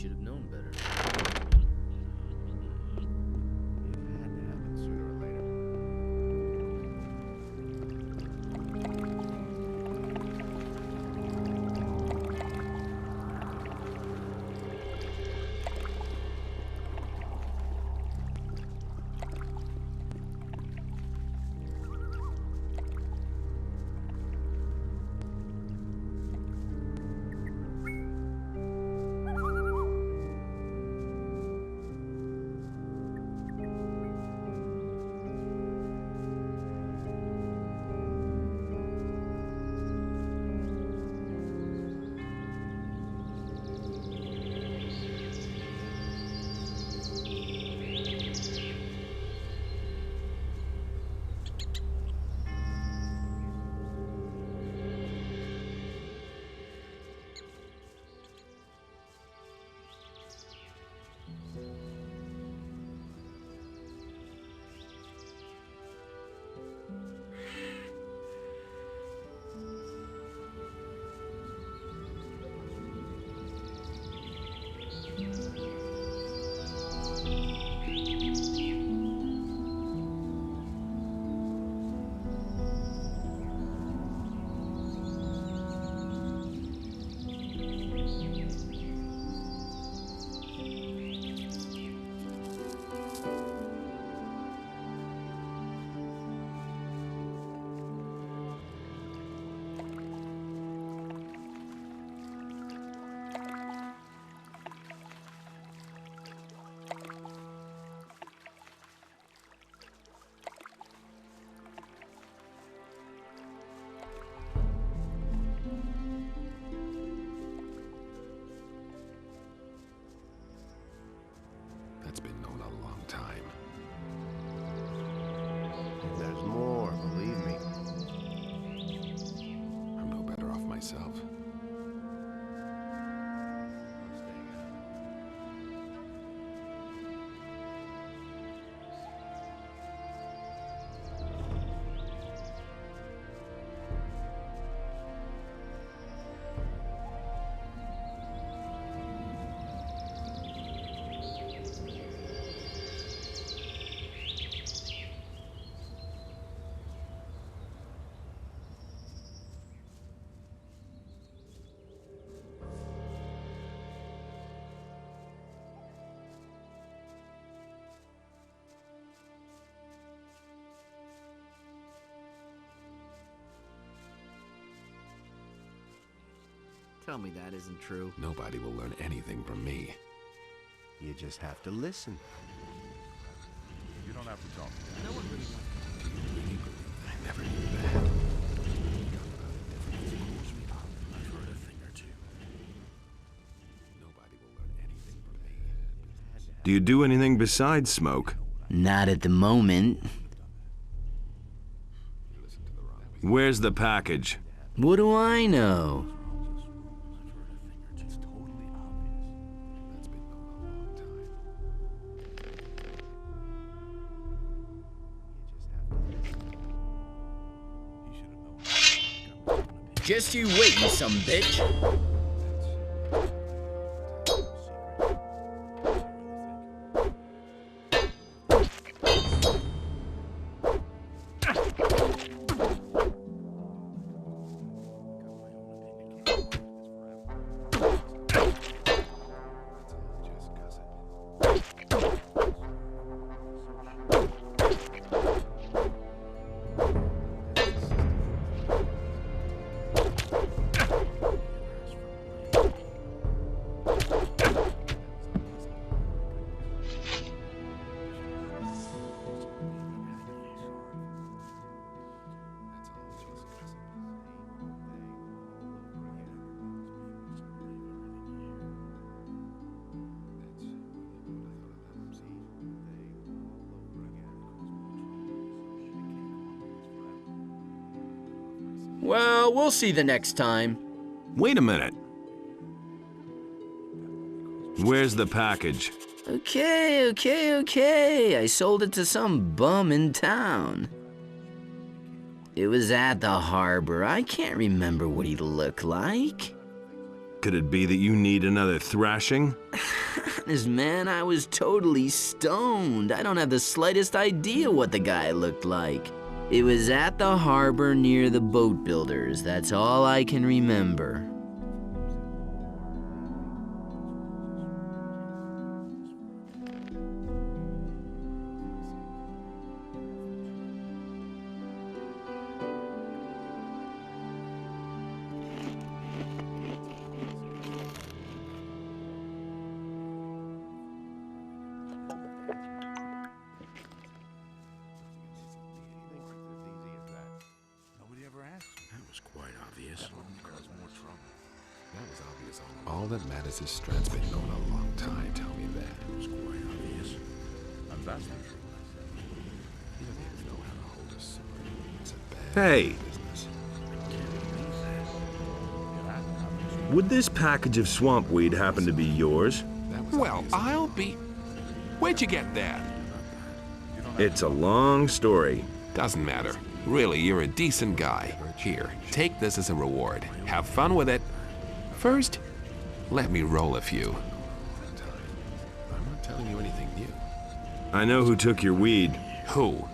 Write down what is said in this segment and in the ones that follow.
should have known better. It had to happen sooner or later. That's been known a long time. And there's more, believe me. I'm no better off myself. Tell me that isn't true. Nobody will learn anything from me. You just have to listen. You don't have to talk. No one really wants Do you really believe I never knew that? I've heard a thing or two. Nobody will learn anything from me. Do you do anything besides smoke? Not at the moment. You listen to the wrong people. Where's the package? What do I know? It's totally obvious. That's been known a long time. He should have known like I was gonna be. Just you wait, you some bitch. Well, we'll see the next time. Wait a minute. Where's the package? Okay. I sold it to some bum in town. It was at the harbor. I can't remember what he looked like. Could it be that you need another thrashing? Honest, man, I was totally stoned. I don't have the slightest idea what the guy looked like. It was at the harbor near the boat builders. That's all I can remember. Nobody ever asked me. That was quite obvious. That only caused more trouble. That was obvious. All that matters is Strat's been going a long time. Tell me that. It was quite obvious. And that's the truth. He doesn't even know how to hold a sword. It's a bad Hey, business. would this package of swamp weed happen to be yours? That was Well, obvious. I'll be... Where'd you get that? It's a long story. Doesn't matter. Really, you're a decent guy. Here, take this as a reward. Have fun with it. First, let me roll a few. I'm not telling you anything new. I know who took your weed. Who?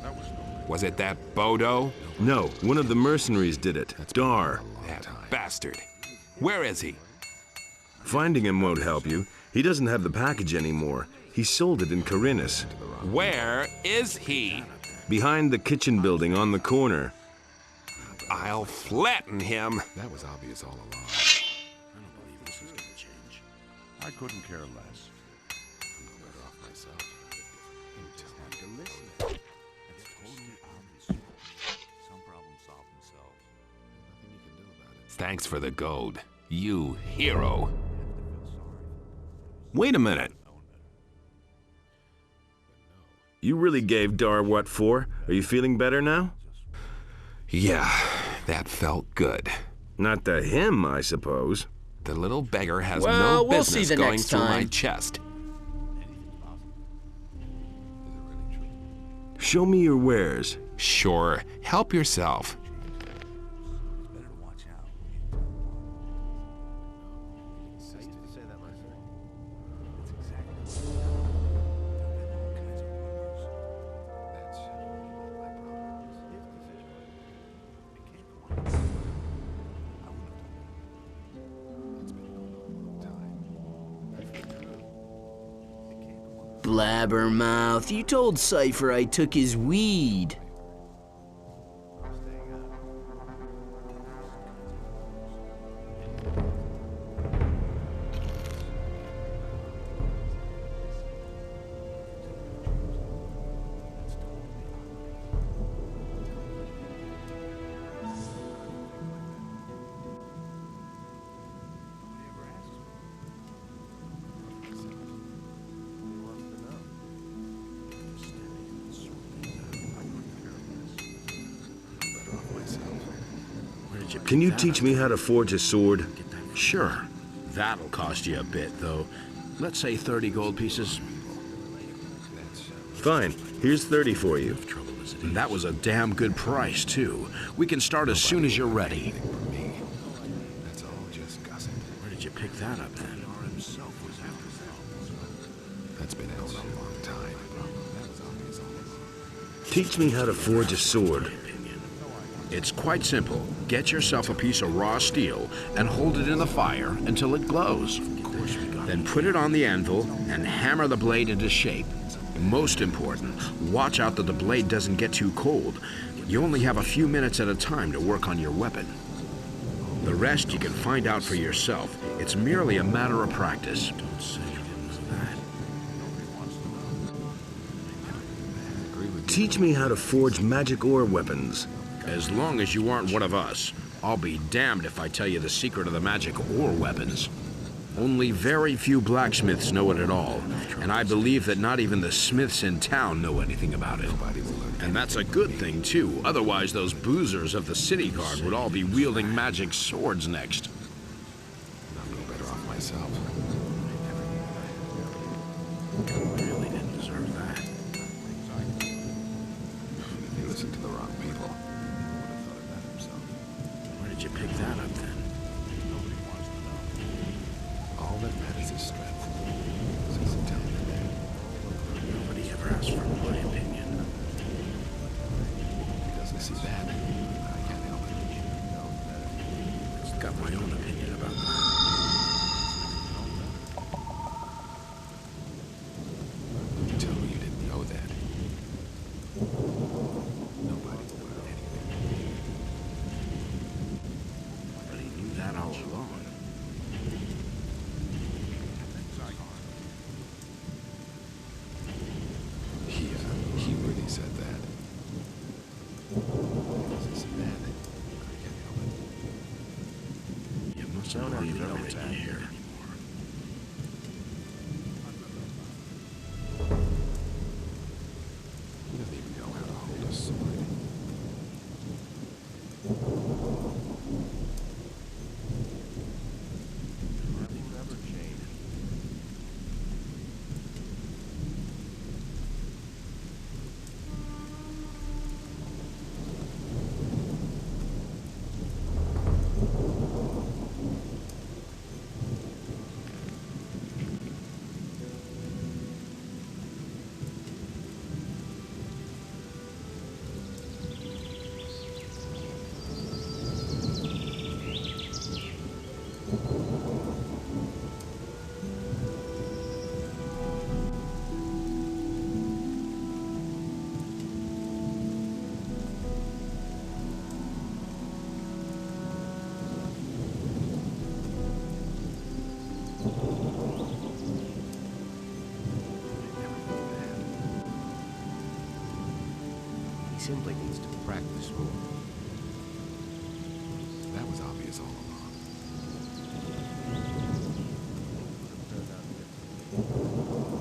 Was it that Bodo? No, one of the mercenaries did it. Dar. That bastard. Where is he? Finding him won't help you. He doesn't have the package anymore. He sold it in Carinus. Where is he? Behind the kitchen building on the corner. I'll flatten him. That was obvious all along. I don't believe this is gonna change. I couldn't care less. I'm better off myself. You just have to listen. It's totally obvious. Some problems solve themselves. Nothing you can do about it. Thanks for the gold. You hero. Wait a minute. You really gave Dar what for? Are you feeling better now? Yeah, that felt good. Not to him, I suppose. The little beggar has Well, no we'll see business the going next through my time. chest. Show me your wares. Sure, help yourself. Better to watch out. I used to say that myself. It's exactly. There have been all kinds of rumors. That's not my problem. His decision. It can't go on. I wouldn't have done that. It's been going on a long time. That's the truth. It can't go on. Blabbermouth, you told Cypher I took his weed. I'm staying out. Nobody ever asks me. He wants to know. I'm better off myself. Where did you Can you teach me how to forge a sword? Sure. That'll cost you a bit, though. Let's say 30 gold pieces. Fine. Here's 30 for you. And that was a damn good price, too. We can start as soon as you're ready. For me, that's all just gossip. Where did you pick that up, then? That's been out a long time. That was obvious all along. Teach me how to forge a sword. It's quite simple. Get yourself a piece of raw steel and hold it in the fire until it glows. Then put it on the anvil and hammer the blade into shape. Most important, watch out that the blade doesn't get too cold. You only have a few minutes at a time to work on your weapon. The rest you can find out for yourself. It's merely a matter of practice. Don't say you didn't know that. Teach me how to forge magic ore weapons. As long as you aren't one of us, I'll be damned if I tell you the secret of the magic ore weapons. Only very few blacksmiths know it at all, and I believe that not even the smiths in town know anything about it. And that's a good thing, too. Otherwise, those boozers of the city guard would all be wielding magic swords next. I'm no better off myself. Really didn't deserve that. He listened to the wrong people. He would have thought of that himself. Where did you pick that up, then? Nobody wants to know. Don't leave everything here. He doesn't even know how to hold a sword. Nothing ever changed. He simply needs to practice more. That was obvious all along. Turned out different.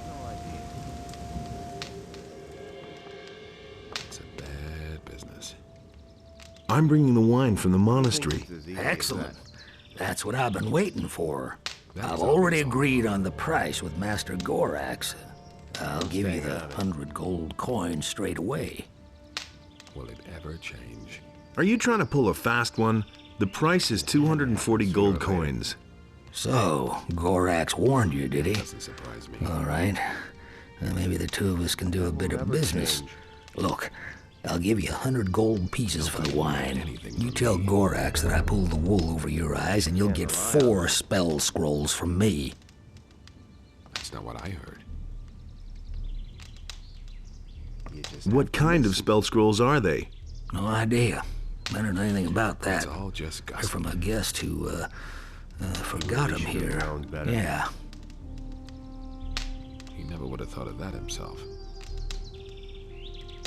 No idea. It's a bad business. I'm bringing the wine from the monastery. It's as easy as Excellent. that. That's what I've been waiting for. That I've was already obvious all agreed on the price with Master Gorax. I'll give you staying the out of it. 100 gold coins straight away. Will it ever change? Are you trying to pull a fast one? The price is 240 gold coins. So, Gorax warned you, did he? Doesn't surprise me. All right. Well, maybe the two of us can do a bit of Never business. change. Look, I'll give you 100 gold pieces for the wine. anything You from tell me. Gorax that I pulled the wool over your eyes, and you'll get 4 spell scrolls from me. That's not what I heard. You just What kind of spell scrolls are they? No idea. I don't know anything about that. It's all just They're gossip. from a guest who, forgot him should have here. known better. Yeah. He never would have thought of that himself.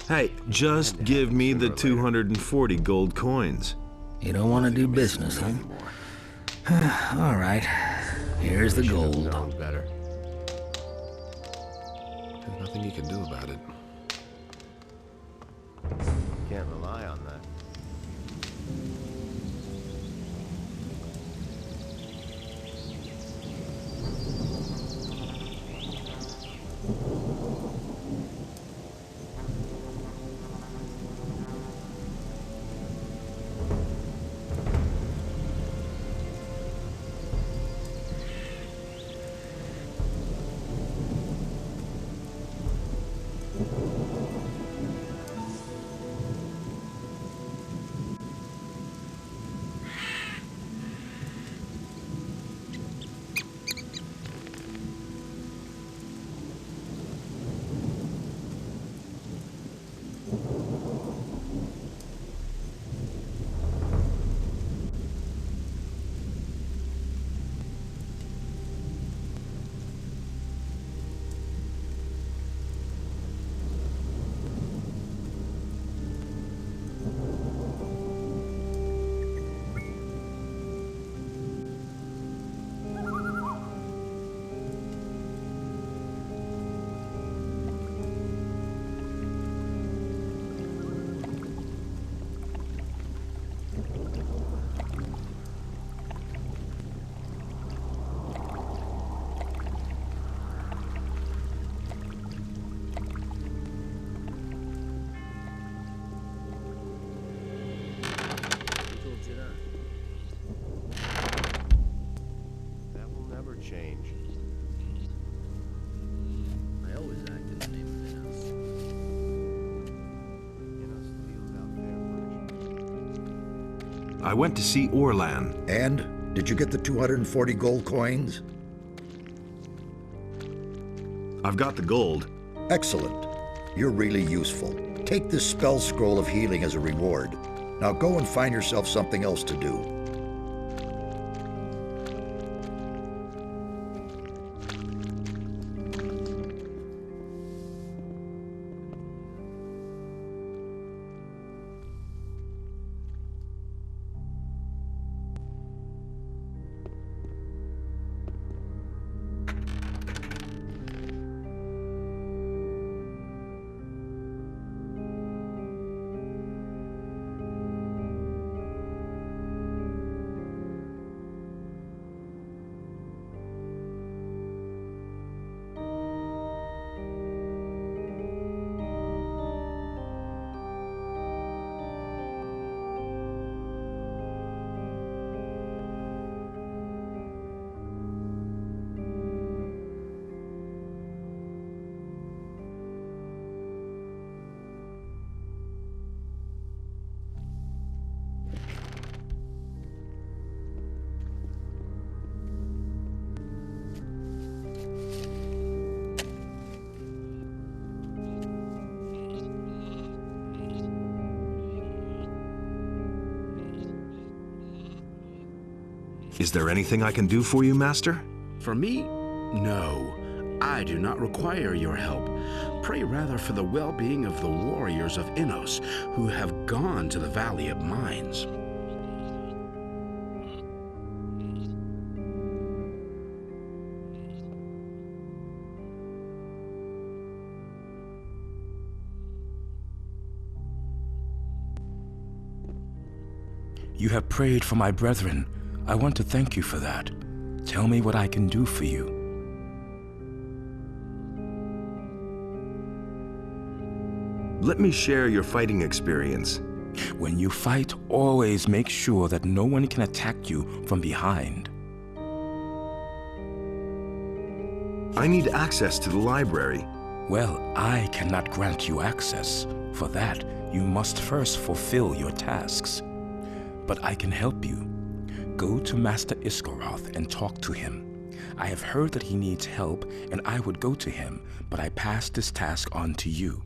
Hey, just give me the 240 gold coins. You don't want to do business, huh? All right. Here's the Should have gold. known better. There's nothing he can do about it. Can't rely on that. I went to see Orlan. And? Did you get the 240 gold coins? I've got the gold. Excellent. You're really useful. Take this spell scroll of healing as a reward. Now go and find yourself something else to do. Is there anything I can do for you, Master? For me? No. I do not require your help. Pray rather for the well-being of the warriors of Innos, who have gone to the Valley of Mines. You have prayed for my brethren. I want to thank you for that. Tell me what I can do for you. Let me share your fighting experience. When you fight, always make sure that no one can attack you from behind. I need access to the library. Well, I cannot grant you access. For that, you must first fulfill your tasks. But I can help you. Go to Master Iskoroth and talk to him. I have heard that he needs help, and I would go to him, but I pass this task on to you.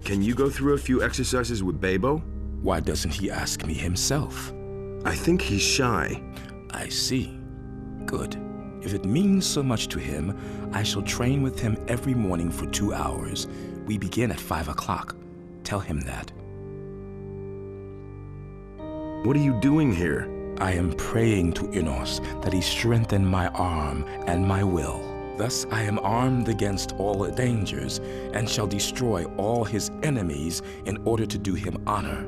Can you go through a few exercises with Babo? Why doesn't he ask me himself? I think he's shy. I see. Good. If it means so much to him, I shall train with him every morning for 2 hours. We begin at 5 o'clock. Tell him that. What are you doing here? I am praying to Innos that he strengthen my arm and my will. Thus I am armed against all dangers and shall destroy all his enemies in order to do him honor.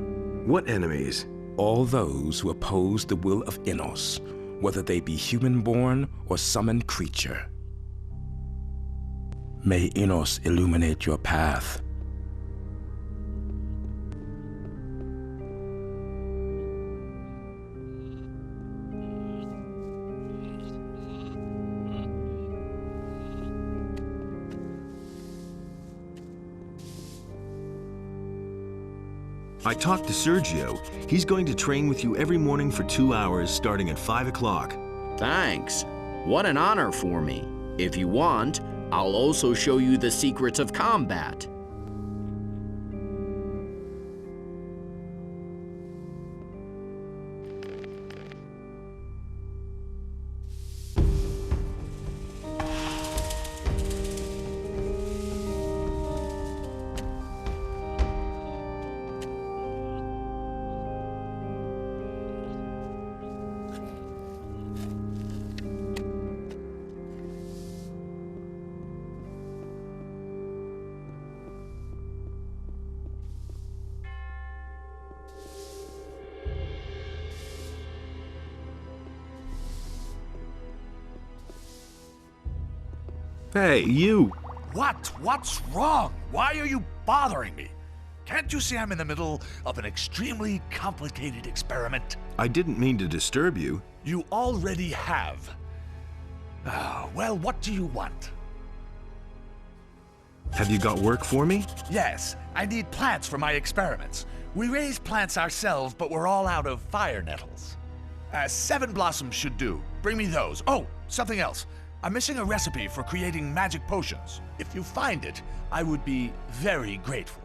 What enemies? All those who oppose the will of Innos, whether they be human-born or summoned creature. May Innos illuminate your path. I talked to Sergio. He's going to train with you every morning for 2 hours, starting at 5 o'clock. Thanks. What an honor for me. If you want, I'll also show you the secrets of combat. Hey, you! What? What's wrong? Why are you bothering me? Can't you see I'm in the middle of an extremely complicated experiment? I didn't mean to disturb you. You already have. Well, what do you want? Have you got work for me? Yes, I need plants for my experiments. We raise plants ourselves, but we're all out of fire nettles. 7 blossoms should do. Bring me those. Oh, something else. I'm missing a recipe for creating magic potions. If you find it, I would be very grateful.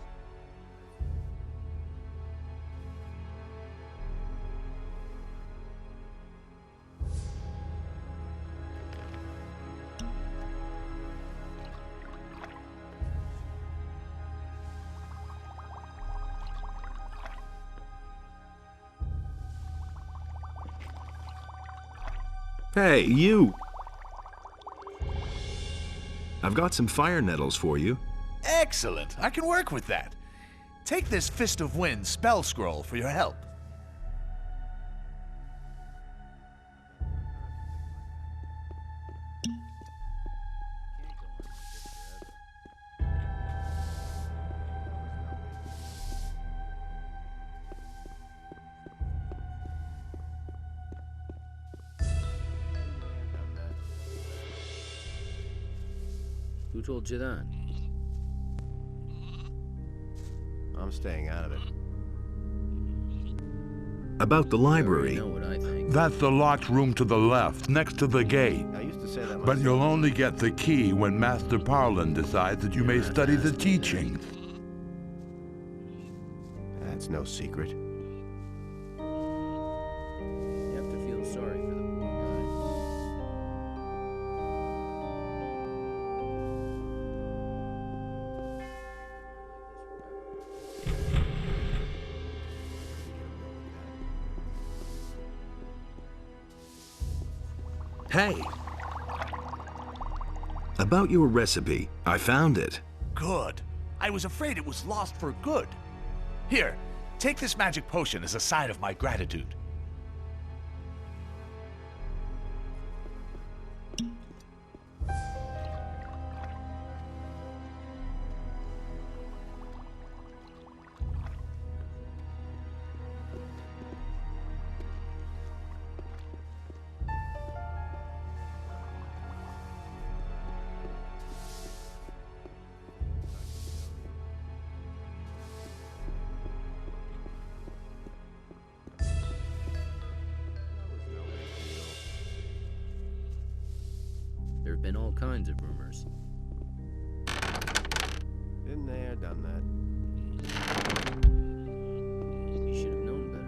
Hey, you! I've got some fire nettles for you. Excellent. I can work with that. Take this Fist of Wind spell scroll for your help. Who told you that? I'm staying out of it. About the library. You know what I think. That's the locked room to the left, next to the gate. I used to say that But myself. you'll only get the key when Master Parlin decides that you may study the teachings. That's no secret. You have to feel sorry for the poor Hey! About your recipe. I found it. Good. I was afraid it was lost for good. Here, take this magic potion as a sign of my gratitude. There have been all kinds of rumors. Been there, done that. You should have known better.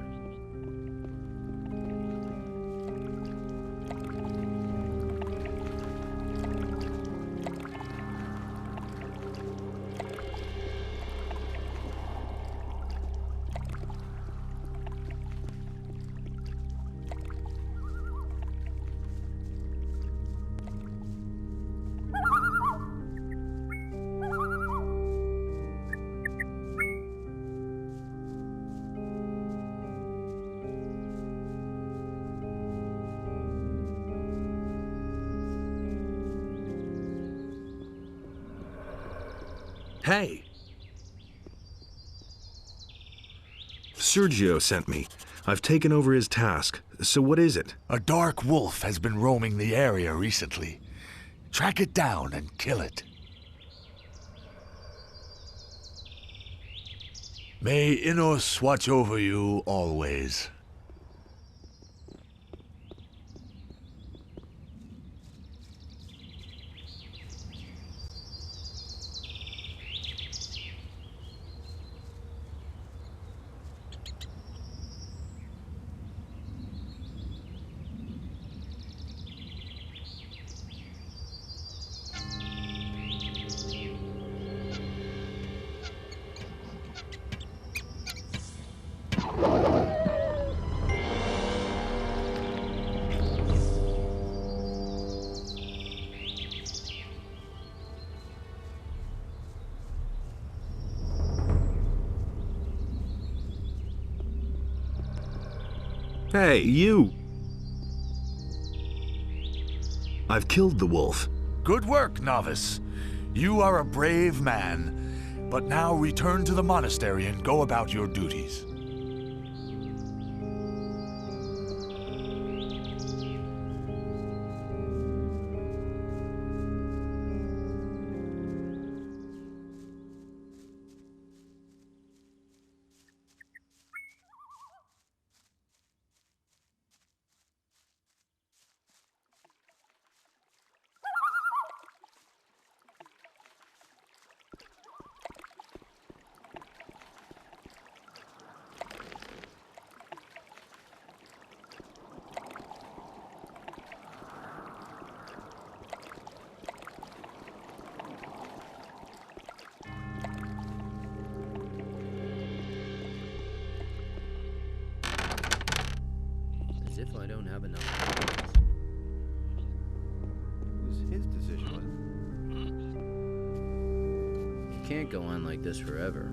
Hey! Sergio sent me. I've taken over his task. So what is it? A dark wolf has been roaming the area recently. Track it down and kill it. May Innos watch over you always. Hey, you! I've killed the wolf. Good work, novice. You are a brave man. But now return to the monastery and go about your duties. have enough. It was his decision, wasn't You can't go on like this forever.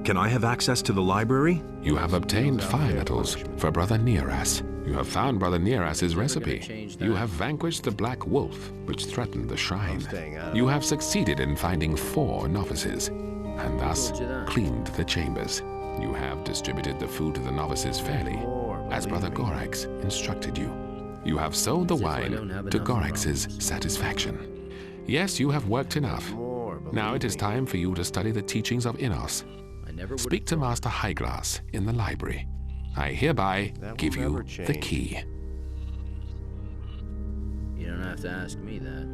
Can I have access to the library? You have obtained fire metals for Brother Nearas. You have found Brother Nearas's recipe. You have vanquished the Black Wolf, which threatened the shrine. You have succeeded in finding 4 novices, and thus cleaned the chambers. You have distributed the food to the novices fairly, as Brother Gorax instructed you. You have sold the wine to Gorax's satisfaction. Yes, you have worked enough. Now it is time for you to study the teachings of Innos. Speak to Master Highglass in the library. I hereby give you the key. You don't have to ask me that.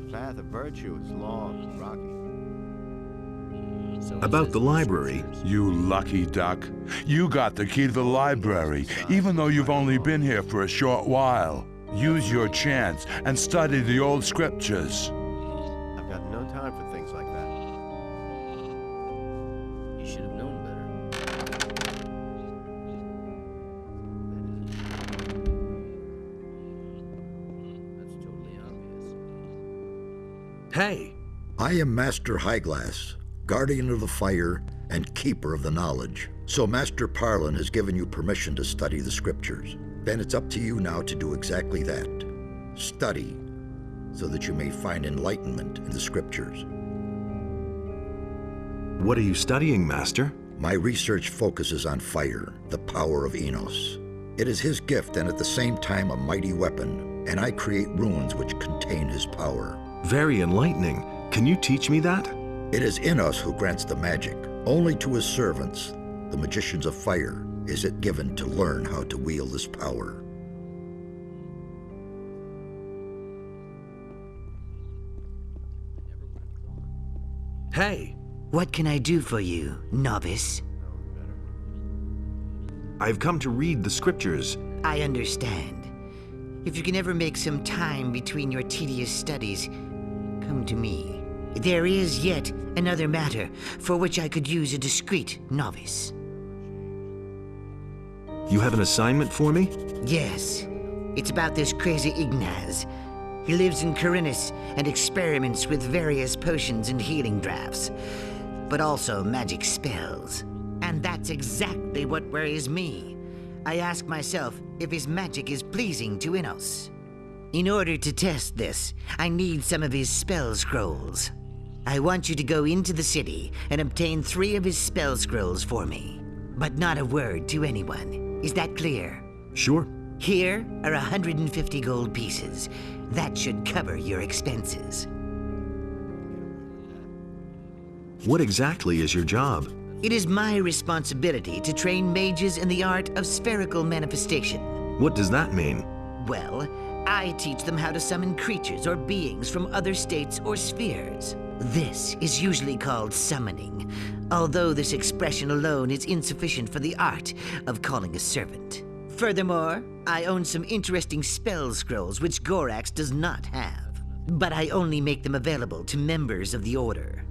The path of virtue is long, rocky. About the library. You lucky duck. You got the key to the library, even though you've only been here for a short while. Use your chance and study the old scriptures. I've got no time for things like that. You should have known better. That's totally obvious. Hey! I am Master Highglass, guardian of the fire and keeper of the knowledge. So Master Parlin has given you permission to study the scriptures. Then it's up to you now to do exactly that. Study, so that you may find enlightenment in the scriptures. What are you studying, Master? My research focuses on fire, the power of Innos. It is his gift and at the same time a mighty weapon, and I create runes which contain his power. Very enlightening. Can you teach me that? It is Innos who grants the magic. Only to his servants, the magicians of fire, is it given to learn how to wield this power. Hey! What can I do for you, novice? I've come to read the scriptures. I understand. If you can ever make some time between your tedious studies, come to me. There is yet another matter for which I could use a discreet novice. You have an assignment for me? Yes. It's about this crazy Ignaz. He lives in Corinus and experiments with various potions and healing drafts, but also magic spells. And that's exactly what worries me. I ask myself if his magic is pleasing to Innos. In order to test this, I need some of his spell scrolls. I want you to go into the city and obtain 3 of his spell scrolls for me, but not a word to anyone. Is that clear? Sure. Here are 150 gold pieces. That should cover your expenses. What exactly is your job? It is my responsibility to train mages in the art of spherical manifestation. What does that mean? Well, I teach them how to summon creatures or beings from other states or spheres. This is usually called summoning, although this expression alone is insufficient for the art of calling a servant. Furthermore, I own some interesting spell scrolls which Gorax does not have, but I only make them available to members of the Order.